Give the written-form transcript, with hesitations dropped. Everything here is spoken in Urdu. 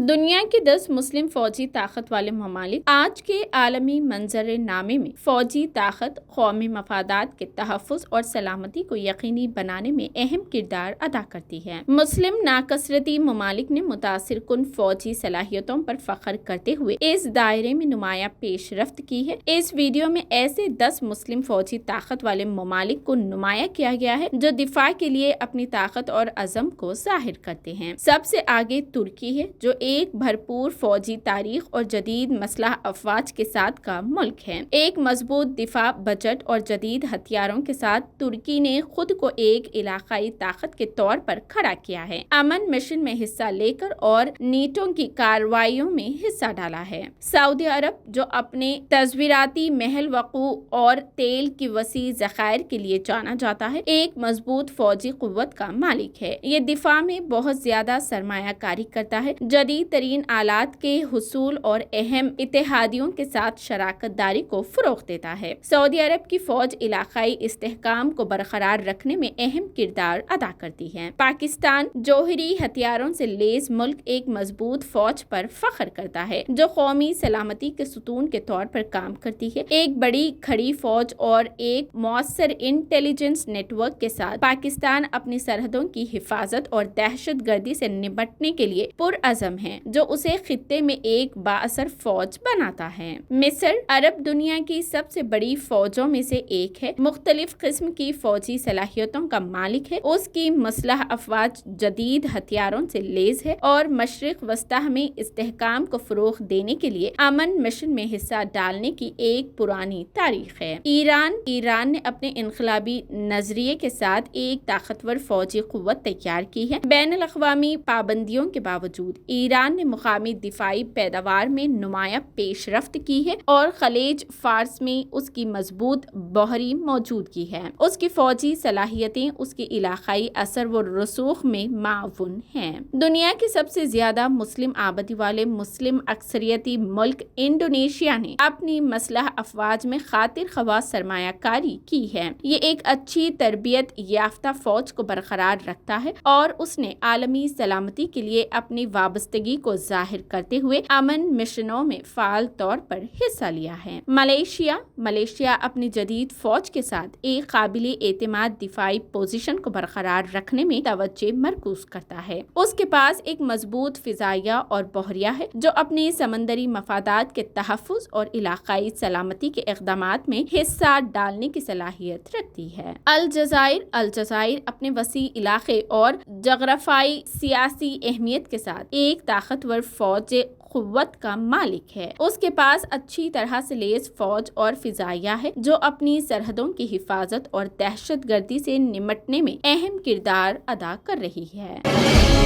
دنیا کے 10 مسلم فوجی طاقت والے ممالک آج کے عالمی منظر نامے میں فوجی طاقت قومی مفادات کے تحفظ اور سلامتی کو یقینی بنانے میں اہم کردار ادا کرتی ہے۔ مسلم ناکثرتی ممالک نے متاثر کن فوجی صلاحیتوں پر فخر کرتے ہوئے اس دائرے میں نمایاں پیش رفت کی ہے۔ اس ویڈیو میں ایسے 10 مسلم فوجی طاقت والے ممالک کو نمایاں کیا گیا ہے جو دفاع کے لیے اپنی طاقت اور عزم کو ظاہر کرتے ہیں۔ سب سے آگے ترکی ہے، جو ایک بھرپور فوجی تاریخ اور جدید مسلح افواج کے ساتھ کا ملک ہے۔ ایک مضبوط دفاع بجٹ اور جدید ہتھیاروں کے ساتھ ترکی نے خود کو ایک علاقائی طاقت کے طور پر کھڑا کیا ہے، امن مشن میں حصہ لے کر اور نیٹو کی کارروائیوں میں حصہ ڈالا ہے۔ سعودی عرب، جو اپنے تصویراتی محل وقوع اور تیل کی وسیع ذخائر کے لیے جانا جاتا ہے، ایک مضبوط فوجی قوت کا مالک ہے۔ یہ دفاع میں بہت زیادہ سرمایہ کاری کرتا ہے، جدید ترین آلات کے حصول اور اہم اتحادیوں کے ساتھ شراکت داری کو فروغ دیتا ہے۔ سعودی عرب کی فوج علاقائی استحکام کو برقرار رکھنے میں اہم کردار ادا کرتی ہے۔ پاکستان، جوہری ہتھیاروں سے لیس ملک، ایک مضبوط فوج پر فخر کرتا ہے جو قومی سلامتی کے ستون کے طور پر کام کرتی ہے۔ ایک بڑی کھڑی فوج اور ایک مؤثر انٹیلیجنس نیٹ ورک کے ساتھ پاکستان اپنی سرحدوں کی حفاظت اور دہشت گردی سے نمٹنے کے لیے پرعزم ہے، جو اسے خطے میں ایک بااثر فوج بناتا ہے۔ مصر، عرب دنیا کی سب سے بڑی فوجوں میں سے ایک ہے، مختلف قسم کی فوجی صلاحیتوں کا مالک ہے۔ اس کی مسلح افواج جدید ہتھیاروں سے لیس ہے اور مشرق وسطی میں استحکام کو فروغ دینے کے لیے امن مشن میں حصہ ڈالنے کی ایک پرانی تاریخ ہے۔ ایران نے اپنے انقلابی نظریے کے ساتھ ایک طاقتور فوجی قوت تیار کی ہے۔ بین الاقوامی پابندیوں کے باوجود ایران نے مقامی دفاعی پیداوار میں نمایاں پیش رفت کی ہے اور خلیج فارس میں اس کی مضبوط بحری موجودگی ہے۔ اس کی فوجی صلاحیتیں اس کی علاقائی اثر و رسوخ میں معاون ہیں۔ دنیا کے سب سے زیادہ مسلم آبادی والے مسلم اکثریتی ملک انڈونیشیا نے اپنی مسلح افواج میں خاطر خواہ سرمایہ کاری کی ہے۔ یہ ایک اچھی تربیت یافتہ فوج کو برقرار رکھتا ہے اور اس نے عالمی سلامتی کے لیے اپنی وابستگی کو ظاہر کرتے ہوئے امن مشنوں میں فعال طور پر حصہ لیا ہے۔ ملیشیا اپنی جدید فوج کے ساتھ ایک قابل اعتماد دفاعی پوزیشن کو برقرار رکھنے میں توجہ مرکوز کرتا ہے۔ اس کے پاس ایک مضبوط فضائیہ اور بحریہ ہے جو اپنے سمندری مفادات کے تحفظ اور علاقائی سلامتی کے اقدامات میں حصہ ڈالنے کی صلاحیت رکھتی ہے۔ الجزائر اپنے وسیع علاقے اور جغرافیائی سیاسی اہمیت کے ساتھ ایک طاقتور فوج قوت کا مالک ہے۔ اس کے پاس اچھی طرح سے لیس فوج اور فضائیہ ہے جو اپنی سرحدوں کی حفاظت اور دہشت گردی سے نمٹنے میں اہم کردار ادا کر رہی ہے۔